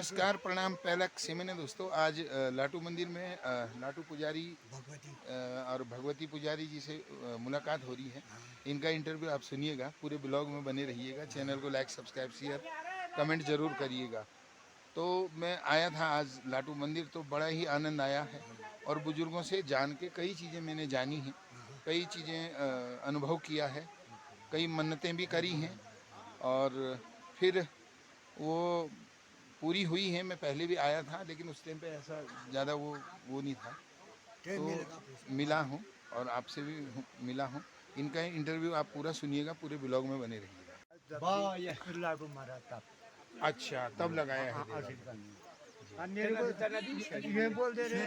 नमस्कार, प्रणाम, पहलक सेमेने दोस्तों। आज लाटू मंदिर में लाटू पुजारी और भगवती पुजारी जी से मुलाकात हो रही है। इनका इंटरव्यू आप सुनिएगा, पूरे ब्लॉग में बने रहिएगा। चैनल को लाइक, सब्सक्राइब, शेयर, कमेंट जरूर करिएगा। तो मैं आया था आज लाटू मंदिर, तो बड़ा ही आनंद आया है और बुजुर्गों से जान के कई चीज़ें मैंने जानी हैं, कई चीज़ें अनुभव किया है, कई मन्नतें भी करी हैं और फिर वो पूरी हुई है। मैं पहले भी आया था लेकिन उस टाइम पे ऐसा ज़्यादा वो नहीं था, तो मिला हूँ और आपसे भी मिला हूँ। इनका इंटरव्यू आप पूरा सुनिएगा, पूरे ब्लॉग में बने रहिएगा। लाडू मारा तब अच्छा, तब लगाया है। मेरे को ये बोल दे रहे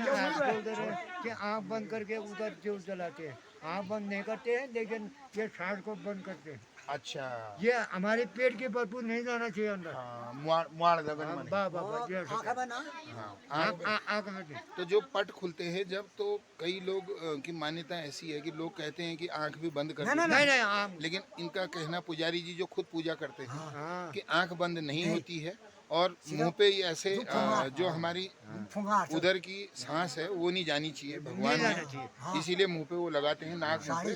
कि आँख बंद करके उधर जो जलाते हैं, आँख बंद नहीं करते हैं लेकिन ये सांस को बंद करते हैं। अच्छा, ये हमारे पेट की बदबू नहीं जाना चाहिए अंदर। हाँ, मुआड़ लगन माने। हाँ, तो जो पट खुलते हैं जब, तो कई लोग की मान्यता ऐसी है कि लोग कहते हैं कि आंख भी बंद कर नहीं, लेकिन इनका कहना, पुजारी जी जो खुद पूजा करते हैं कि आंख बंद नहीं होती है और मुंह पे ये ऐसे जो हमारी उधर की सांस है वो नहीं जानी चाहिए भगवान में, इसीलिए मुंह पे वो लगाते हैं, नाक मुंह पे,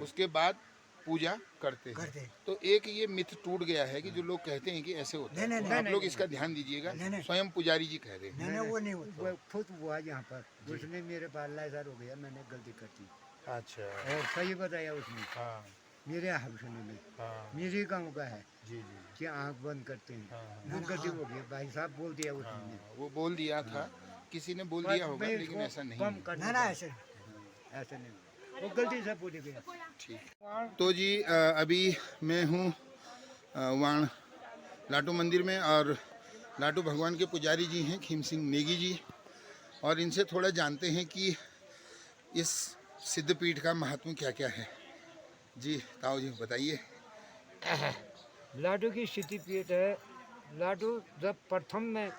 उसके बाद पूजा करते हैं। तो एक ये मिथ टूट गया है कि जो लोग कहते हैं कि ऐसे होता है, तो आप लोग इसका ध्यान दीजिएगा। स्वयं पुजारी जी कह रहे हैं। वो नहीं होता, वो खुद हुआ यहाँ पर। उसने मेरे बाल लाइजर हो गया, मैंने गलती कर दी। अच्छा, और सही बताया उसने। हाँ, मेरे हबसने में हाँ, मेरे गाँव का है जी जी, कि आँख बंद करते हैं। हाँ, वो गलती हो गई, भाई साहब बोल दिया उसने। हाँ, वो बोल दिया था, किसी ने बोल दिया होगा, लेकिन ऐसा नहीं कम है। करना ना, ऐसे नहीं, वो गलती से बोली गई। ठीक। तो जी अभी मैं हूँ वहाँ लाटू मंदिर में और लाटू भगवान के पुजारी जी हैं खीम सिंह नेगी जी, और इनसे थोड़ा जानते हैं कि इस सिद्धपीठ का महात्म क्या क्या है। जी ताऊ जी बताइए। लाडू की सिद्धपीठ है। लाडू जब प्रथम में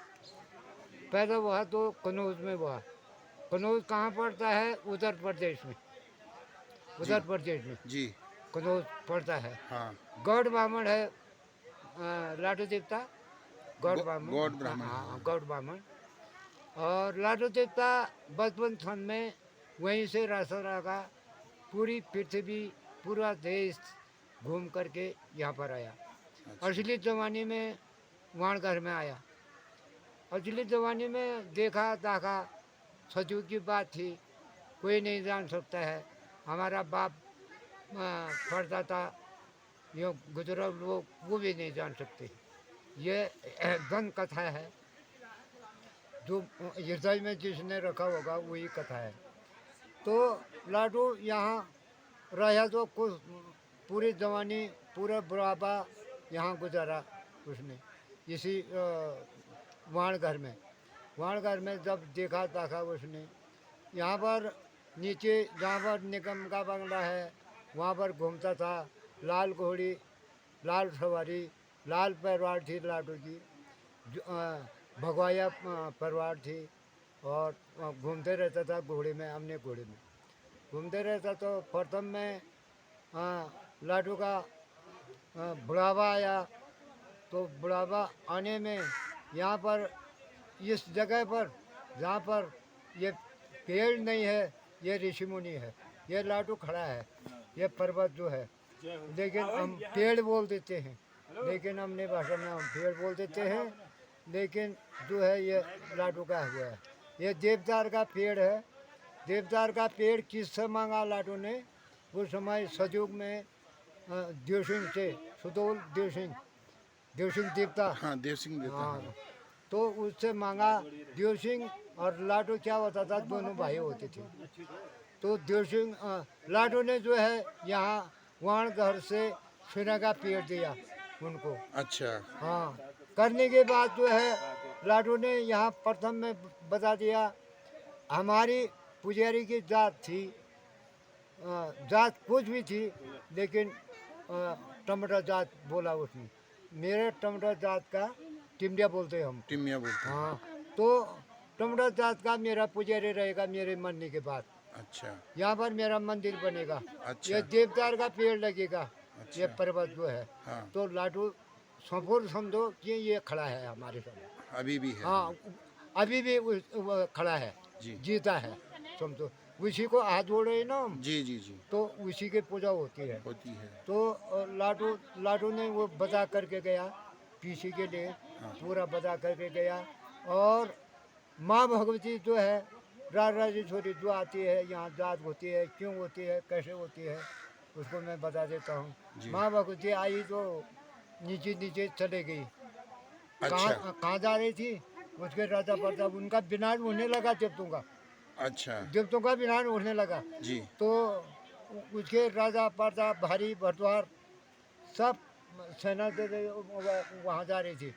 पैदा हुआ तो कनौज में हुआ। कनौज कहाँ पड़ता है? उत्तर प्रदेश में। उत्तर प्रदेश में जी, कनौज पड़ता है। हाँ, गौड़ ब्राह्मण है लाडू देवता। गौड़ ब्राह्मण, गौड़ ब्राह्मण। हाँ, गौड़ ब्राह्मण। और लाडू देवता बचपन सन में वहीं से रास्ता रहा, पूरी पृथ्वी, पूरा देश घूम करके यहाँ पर आया। असली जमाने में वाण घर में आया। असली जमाने में देखा दाखा, सजू की बात थी, कोई नहीं जान सकता है। हमारा बाप पढ़ता था, यो गुजरा लोग वो भी नहीं जान सकते। ये गन कथा है, जो हृदय में जिसने रखा होगा वही कथा है। तो लाडू यहाँ रहा तो कुछ पूरी जवानी, पूरा बुढ़ापा यहाँ गुजारा उसने, इसी वाण घर में। वाण घर में जब देखा ताका उसने, यहाँ पर नीचे जहाँ पर निगम का बंगला है वहाँ पर घूमता था। लाल घोड़ी, लाल सवारी, लाल परिवार थी लाडू की, भगवाया परिवार थी। और घूमते रहता था घोड़े में, हमने घोड़े में घूमते रहता। तो प्रथम में लाडू का बुढ़ावा आया। तो बुढ़ावा आने में यहाँ पर इस जगह पर जहाँ पर ये पेड़ नहीं है, ये ऋषि मुनि है, ये लाडू खड़ा है, ये पर्वत जो है, लेकिन हम पेड़ बोल देते हैं, लेकिन हमने भाषा में हम पेड़ बोल देते हैं, लेकिन जो है ये लाडू का हुआ है। ये देवदार का पेड़ है। देवदार का पेड़ किससे मांगा लाडू ने? उस समय सजयुग में देव सिंह से, सुदौल देव सिंह देवता, हाँ, देव सिंह देवता, हाँ, तो उससे मांगा। देव सिंह और लाडू क्या होता था, दोनों भाई होते थे। तो देव सिंह लाडू ने जो है यहाँ वाण घर से सोने का पेड़ दिया उनको। अच्छा, हाँ, करने के बाद जो है लाडू ने यहाँ प्रथम में बता दिया, हमारी पुजारी की जात थी, जात कुछ भी थी, लेकिन टमाटर जात बोला उसने। मेरे टमाटर जात का टिमडिया बोलते हैं हम। टिमिया बोलते हैं। हाँ, तो टमाटर जात का मेरा पुजारी रहेगा मेरे मरने के बाद। अच्छा, यहाँ पर मेरा मंदिर बनेगा। अच्छा, ये देवदार का पेड़ लगेगा, अच्छा, ये पर्वत जो है। हाँ, तो लाडू सपोर समझो कि ये खड़ा है हमारे सामने। अभी भी है। हाँ, अभी भी वो खड़ा है, जी जीता है, समझो। उसी को हाथ जोड़े ना हम, जी जी जी तो उसी की पूजा होती है। होती है। तो लाडू लाडू ने वो बजा करके गया पीसी के लिए, हाँ पूरा बजा करके गया। और माँ भगवती जो है, राजेश्वरी जो आती है यहाँ, जात होती है, क्यों होती है, कैसे होती है, उसको मैं बता देता हूँ। जी। माँ भगवती आई तो नीचे नीचे चले गई। अच्छा कहाँ जा रही थी? उसके राजा प्रताप, उनका विनाश होने लगा, अच्छा देवतों का विनाश होने लगा। जी तो उसके राजा प्रताप, भारी भरद्वार, सब सेना दे वहाँ जा रही थी।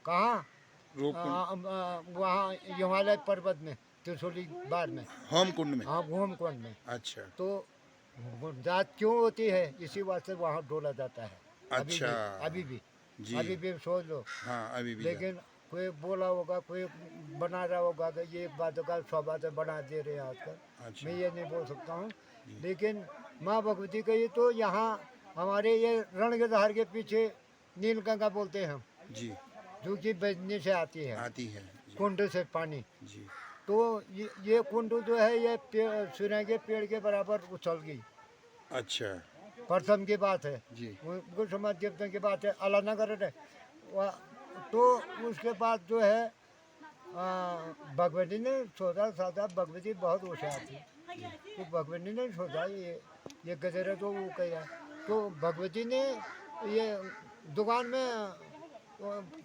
कहाँ? रूपकुंड वहाँ हिमालय पर्वत में, त्रिशूली बार में, होम कुंड में। हाँ भूमकुंड में। अच्छा तो वो जात क्यों होती है, इसी वास्ते वहाँ डोला जाता है। अभी अच्छा भी, अभी भी, जी अभी भी सोच लो। हाँ अभी भी लेकिन कोई बोला होगा, कोई बना रहा होगा कि ये बात का 100 बातें बना दे रहे हैं आजकल। अच्छा मैं ये नहीं बोल सकता हूँ। जी लेकिन माँ भगवती का ये तो यहाँ हमारे ये रण के धार के पीछे नीलगंगा बोलते हैं हम, जी जो कि बजनी से आती है, आती है। जी कुंड से पानी। जी तो ये कुंड जो है, ये सूर्य के पेड़ के बराबर उछल गई। अच्छा प्रथम की बात है, जी कुछ समाज देवता की बात है, अल्लाह न करे। तो उसके बाद जो है भगवती ने सोचा साधा, भगवती बहुत होशियार थी। तो भगवती ने सोचा ये गजरा तो वो कह रहा। तो भगवती ने ये दुकान में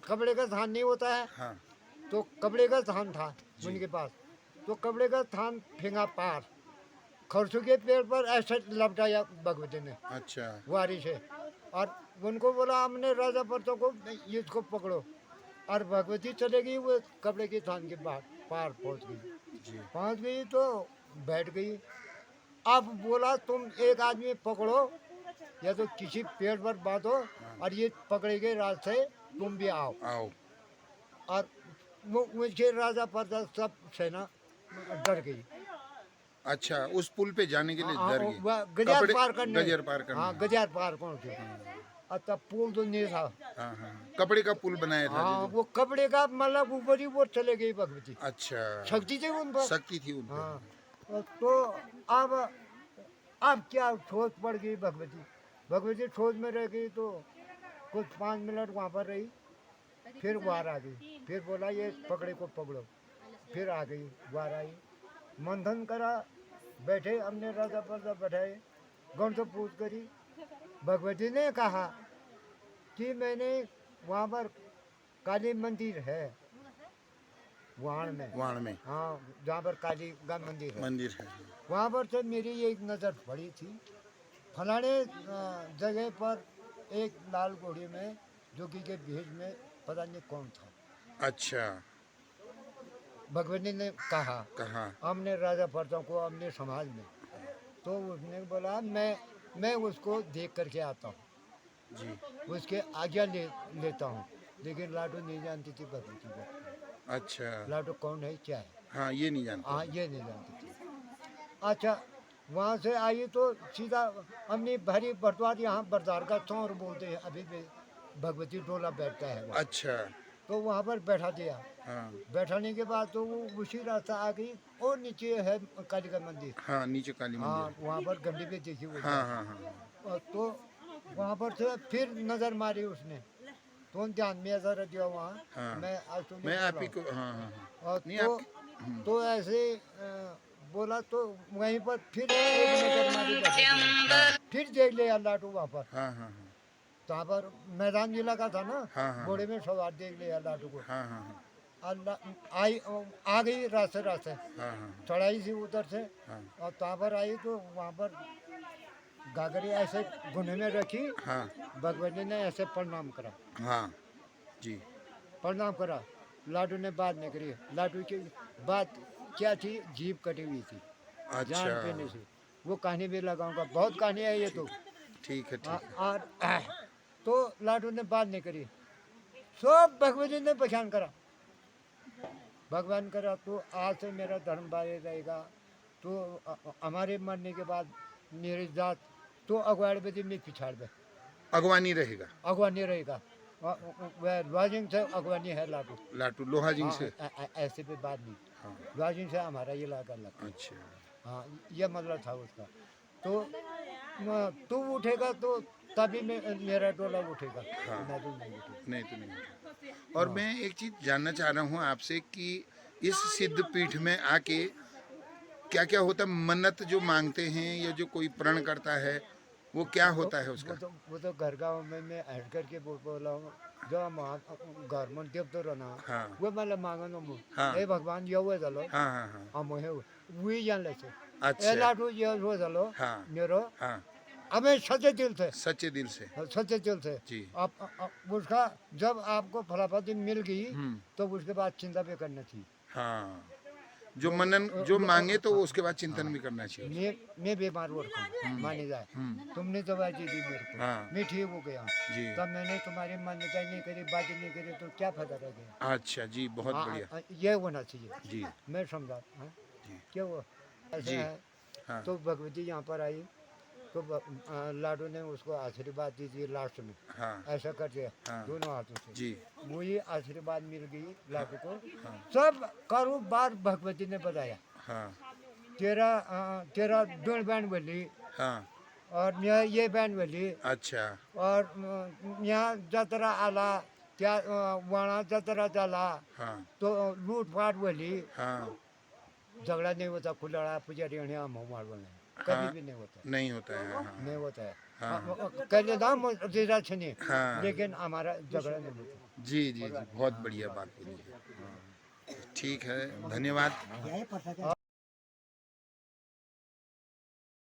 कपड़े का थान नहीं होता है, हाँ तो कपड़े का थान था जी उनके पास। तो कपड़े का थान फेंका पार, खरसू के पेड़ पर ऐसे लपटाया भगवती ने अच्छा वारी से। और उनको बोला, हमने राजा परतों को इसको पकड़ो। और भगवती चले गई, वो कपड़े की थान के बाहर पार पहुंच गई। जी पहुंच गई तो बैठ गई। अब बोला, तुम एक आदमी पकड़ो, या तो किसी पेड़ पर बांधो, और ये पकड़े गए रास्ते तुम भी आओ। आओ और वो मुझे राजा प्रताप सब सेना डर गई। अच्छा उस पुल पे जाने के लिए हाँ, डर गई। वह गलियार कपड़े पार करने, गजर पार करने। हाँ गलियार पार करने। और तब पुल तो नहीं था। हाँ हाँ कपड़े का पुल बनाया था हाँ, जो। वो कपड़े का मतलब ऊपर ही वो चले गई भगवती, अच्छा शक्ति थी उन पर। शक्ति थी उन पे। हाँ, तो अब क्या सोच पड़ गई भगवती। भगवती सोच में रह गई, तो कुछ 5 मिनट वहाँ पर रही, फिर बाहर आ गई। फिर बोला, ये पकड़े को पकड़ो। फिर आ गई, बाहर आई, मंथन करा, बैठे, हमने राजा प्रताप बैठाए, गण से पूछ करी। भगवती ने कहा कि मैंने वहाँ पर काली मंदिर है, वाण में, वाण में हाँ जहाँ पर काली का मंदिर है, मंदिर है। वहाँ पर से मेरी एक नज़र पड़ी थी। फलाने जगह पर एक लाल घोड़ी में, जोगी के भेष में, पता नहीं कौन था। अच्छा भगवती ने कहा, कहाँ हमने राजा प्रताप को हमने समाज में। तो उसने बोला, मैं उसको देख करके आता हूँ, जी उसके आज्ञा लेता हूँ। लेकिन लाडू नहीं जानती थी भगवती को, अच्छा लाडू कौन है, क्या है, हाँ ये नहीं जानते। हाँ ये नहीं जानती थी। अच्छा, वहाँ से आई तो सीधा हमने भारी भरद्वार, यहाँ बरदार का चौर बोलते हैं, अभी भी भगवती टोला बैठता है वहाँ। अच्छा तो वहाँ पर बैठा दिया। हाँ बैठाने के बाद तो वो उसी रास्ता आ गई, और नीचे है काली का मंदिर। हाँ नीचे काली हाँ, मंदिर। वहाँ पर गंडी भी देखी हुई। हाँ हाँ हाँ और तो वहाँ पर से फिर नज़र मारी उसने, तो ध्यान में ऐसा रख दिया वहाँ। हाँ। मैं आज तो नहीं मैं बोल आप ही रहा को हाँ हाँ हाँ हूँ। और नहीं तो ऐसे बोला, तो वहीं पर फिर एक नज़र मारी बैठा, फिर देख लिया लाटू वहाँ पर। हाँ हाँ हाँ तो वहाँ पर मैदान जिला का था ना, हाँ, हाँ, घोड़े में सवार देख लिया लाटू को। हाँ हाँ हाँ आ गई रास्ते रास्ते, हाँ हाँ चढ़ाई थी उधर से। हाँ और वहाँ पर आई तो वहाँ पर गागरी ऐसे घुने में रखी। हाँ भगवती ने ऐसे प्रणाम करा, हाँ जी प्रणाम करा। लाडू ने बात नहीं करी। लाडू की बात क्या थी, जीभ कटी हुई थी, जान पे नहीं अच्छा थी। वो कहानी भी लगाऊंगा, बहुत कहानी है ये तो। ठीक है ठीक है। और तो लाडू ने बात नहीं करी, सब भगवती ने पहचान करा। भगवान करा, तो आज से मेरा धर्म बारे रहेगा। तो हमारे मरने के बाद मेरी जात तो अगवाड़ बदी में पिछाड़ दे, अगवानी रहेगा। अगवा नहीं रहेगा। वह लॉजिंग से अगवानी है लाटू। लाटू लोहाजिंग से। ऐसे पे बात नहीं, हाँ लॉजिंग से हमारा ये इलाका लगता है। अच्छा हाँ, ये मतलब था उसका। तो तू उठेगा तो तभी मेरा टोला उठेगा, हाँ। नहीं तो नहीं उठेगा। नहीं तो नहीं। और मैं एक चीज जानना चाह रहा हूँ आपसे कि इस सिद्ध पीठ में आके क्या क्या होता है, मन्नत जो मांगते हैं या जो कोई प्रण करता है वो क्या होता है उसका? वो तो घर गाँव में मैं हट करके बोला हूँ, जो हम घर में देव तो रहना, हाँ वो मतलब मांगनो मु हाँ ए भगवान यो हुए चलो हाँ हाँ हाँ हम हे वही जान ले से ए अच्छा लाडू ये हो चलो हाँ मेरो हाँ हमें सच्चे दिल से, सच्चे दिल से सच्चे दिल से जी आप उसका जब आपको फलाफल मिल गई तो उसके बाद चिंता भी करना चाहिए। हाँ जो मनन जो मांगे तो उसके बाद चिंतन भी करना चाहिए। मैं बीमार हो रखा हूँ मानी जाए, तुमने दवाई दी थी मेरे को, हाँ मैं ठीक हो गया, जी तब मैंने तुम्हारी मान्यता नहीं करी, बात नहीं करी तो क्या फायदा रह गया। अच्छा जी बहुत बढ़िया ये होना चाहिए जी मैं समझा। हाँ? जी क्या हुआ ऐसा जी है। हाँ तो भगवती यहाँ पर आई तो लाडू ने उसको आशीर्वाद दी थी लास्ट में, हाँ ऐसा करके हाँ दोनों हाथों से जी वही आशीर्वाद मिल गई लाडू को। हाँ सब कारोबार भगवती ने बताया, हाँ तेरा तेरा दोन बहन बोली हाँ और ये बहन बोली अच्छा और यहाँ जत्रा आला त्या वहाँ जत्रा चला हाँ तो लूटपाट बोली, हाँ झगड़ा नहीं होता, खुलाड़ा पुजारी हम मार बोले कभी हाँ भी नहीं होता, नहीं होता है हाँ नहीं होता है। हाँ कहले दाम जीरा छनी हाँ लेकिन हमारा झगड़ा नहीं होता। जी जी जी बहुत बढ़िया बात बोली है। ठीक है धन्यवाद।